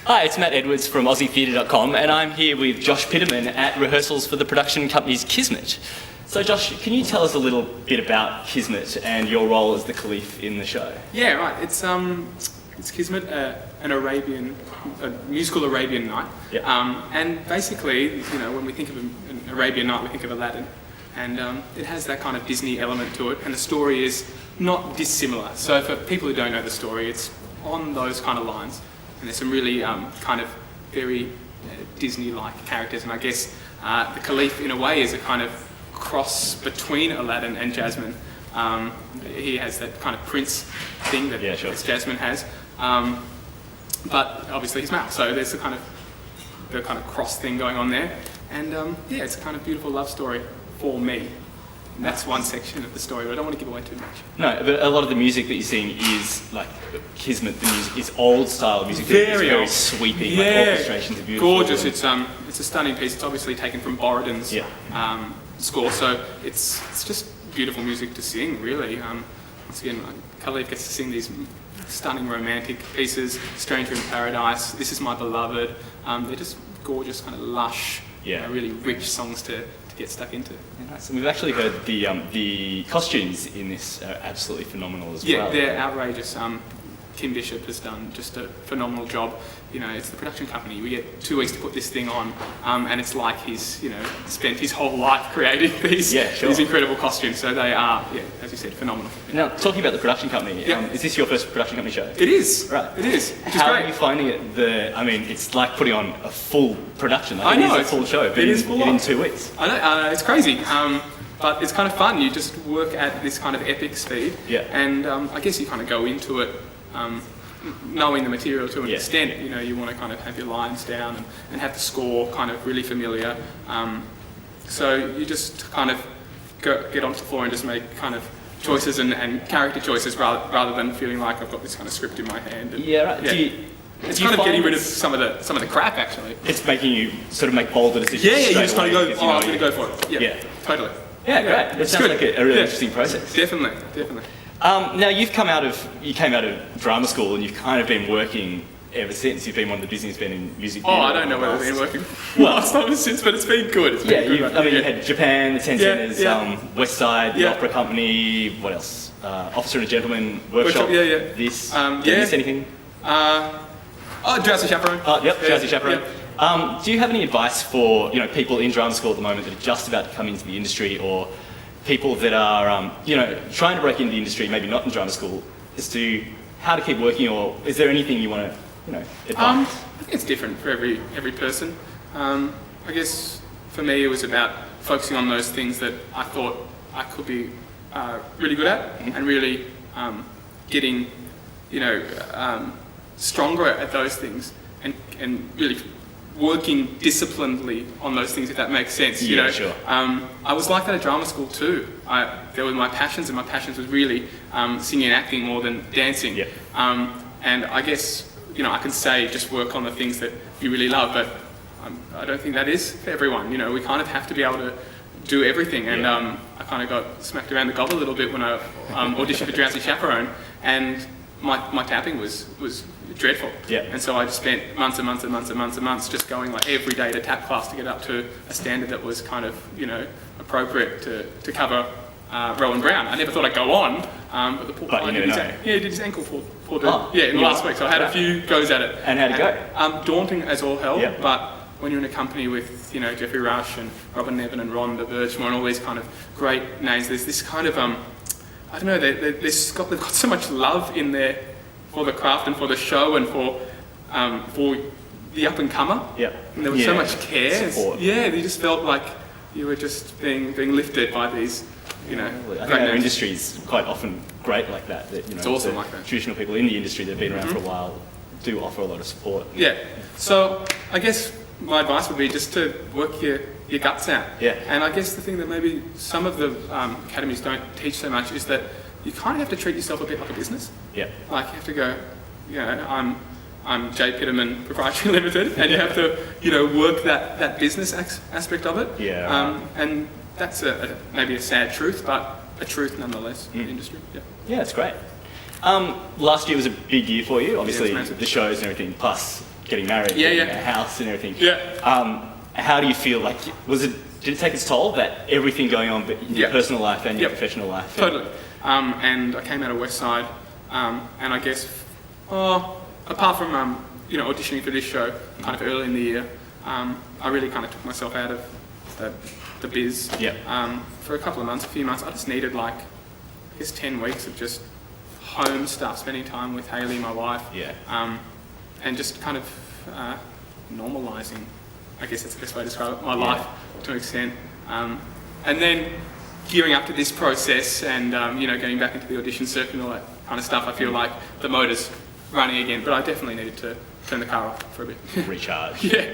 Hi, it's Matt Edwards from AussieTheatre.com, and I'm here with Josh Piterman at rehearsals for the production company's Kismet. So Josh, can you tell us a little bit about Kismet and your role as the Caliph in the show? Yeah, right. It's Kismet, a musical Arabian night. Yeah. And basically, when we think of an Arabian night, we think of Aladdin. And it has that kind of Disney element to it, and the story is not dissimilar. So for people who don't know the story, it's on those kind of lines. And there's some really kind of very Disney-like characters, and I guess the Caliph, in a way, is a kind of cross between Aladdin and Jasmine. He has that kind of prince thing that Jasmine has, but obviously he's male, so there's the kind of cross thing going on there. And it's a kind of beautiful love story for me. And that's one section of the story, but I don't want to give away too much. No, but a lot of the music that you're seeing is like Kismet. The music is old style music. Very old. Sweeping. Yeah, like orchestrations are beautiful. Gorgeous. It's a stunning piece. It's obviously taken from Borodin's score, so it's just beautiful music to sing. Really, once again, Khalid gets to sing these stunning romantic pieces. Stranger in Paradise, This Is My Beloved. They're just gorgeous, kind of lush, really rich songs to get stuck into. Yeah, nice. And we've actually heard the costumes in this are absolutely phenomenal as well. Yeah, they're outrageous. Kim Bishop has done just a phenomenal job. It's the production company. We get 2 weeks to put this thing on, and it's like he's spent his whole life creating these incredible costumes. So they are, as you said, phenomenal. Now, talking about the production company, is this your first production company show? It is. Right. It is. Which How is great. are you finding it? It's like putting on a full production. I know. It is a full show, but in 2 weeks. I know. It's crazy. But it's kind of fun. You just work at this kind of epic speed. Yeah. And I guess you kind of go into it knowing the material to an extent. You want to kind of have your lines down and have the score kind of really familiar. So you just kind of get onto the floor and just make kind of choices and character choices rather than feeling like I've got this kind of script in my hand. And, right. Yeah. It's kind of getting rid of some of the crap, actually. It's making you sort of make bolder decisions. Yeah, you just kind of go, I'm going to go for it. Yeah, totally. Yeah, great. It sounds like a really interesting process. Definitely. Now you came out of drama school and you've kind of been working ever since. You've been one of the busiest men in music. I don't know whether I've been working last time since, but it's been good. You had Japan, the 10 Centres, West Side, the Opera Company. What else? Officer and a Gentleman Workshop. This. Did you miss anything? Drowsy Chaperone. Drowsy Chaperone. Do you have any advice for people in drama school at the moment that are just about to come into the industry, or people that are trying to break into the industry, maybe not in drama school, as to how to keep working, or is there anything you want to advise? I think it's different for every person. I guess for me it was about focusing on those things that I thought I could be really good at, and really getting stronger at those things, and really working disciplinedly on those things, if that makes sense. Sure. I was like that at drama school too. There were my passions, and my passions was really singing and acting more than dancing. Yeah. And I guess I can say just work on the things that you really love, but I don't think that is for everyone. We kind of have to be able to do everything, and I kind of got smacked around the gob a little bit when I auditioned for Drowsy Chaperone, and my tapping was dreadful. Yeah. And so I just spent months and months and months and months and months just going like every day to tap class to get up to a standard that was kind of appropriate to cover Rowan Brown. I never thought I'd go on, but the poor guy did his ankle for the last week. So I had a few goes at it. And how'd it go? Daunting as all hell, Yeah. but when you're in a company with Jeffrey Rush and Robin Nevin and Ron Burchmore and all these kind of great names, there's this kind of I don't know, they've got so much love in there for the craft and for the show and for the up and comer. Yeah. And there was so much care. Support. You just felt like you were just being lifted by these, I think our industry is quite often great like that. It's awesome like that. Traditional people in the industry that have been around for a while do offer a lot of support. Yeah. So I guess my advice would be just to work your guts out. Yeah. And I guess the thing that maybe some of the academies don't teach so much is that you kind of have to treat yourself a bit like a business. Yeah. Like you have to go, I'm J. Piterman Proprietary Limited, and you have to, work that business aspect of it. Yeah. And that's maybe a sad truth, but a truth nonetheless in the industry. Yeah. Yeah, it's great. Last year was a big year for you, obviously, Yeah, it's massive. the shows and everything, plus getting married, Yeah, getting yeah. a house and everything. Yeah. How do you feel? Like, did it take its toll, that everything going on in your Yeah. personal life and your Yep. professional life? Totally. And I came out of West Side, and I guess, apart from auditioning for this show, kind of early in the year, I really kind of took myself out of the biz. Yep. For a few months, I just needed 10 weeks of just home stuff, spending time with Hayley, my wife. Yeah. And just kind of normalising, I guess that's the best way to describe it, my life to an extent. And then gearing up to this process and, getting back into the audition circuit and all that kind of stuff, I feel like the motor's running again, but I definitely needed to turn the car off for a bit. Recharge. Yeah.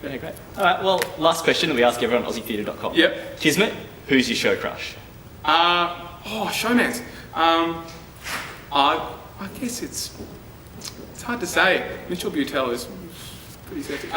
Yeah, great. All right, well, last question that we ask everyone on AussieTheatre.com. Yep. Kismet, who's your show crush? Showmans. I guess it's hard to say. Mitchell Butel is pretty sexy.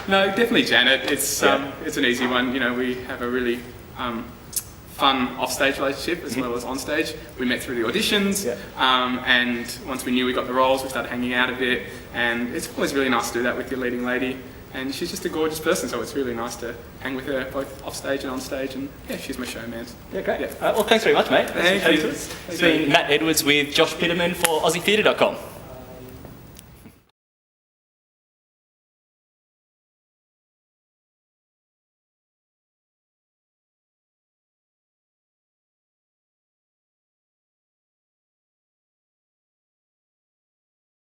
No, definitely Janet. It's an easy one. We have a really fun off-stage relationship as well as on-stage. We met through the auditions, and once we knew we got the roles, we started hanging out a bit. And it's always really nice to do that with your leading lady. And she's just a gorgeous person, so it's really nice to hang with her both off-stage and on-stage. And yeah, she's my showman. Yeah, great. Yeah. Well, thanks very much, mate. Thank you. It's been Matt Edwards with Josh Piterman for AussieTheatre.com.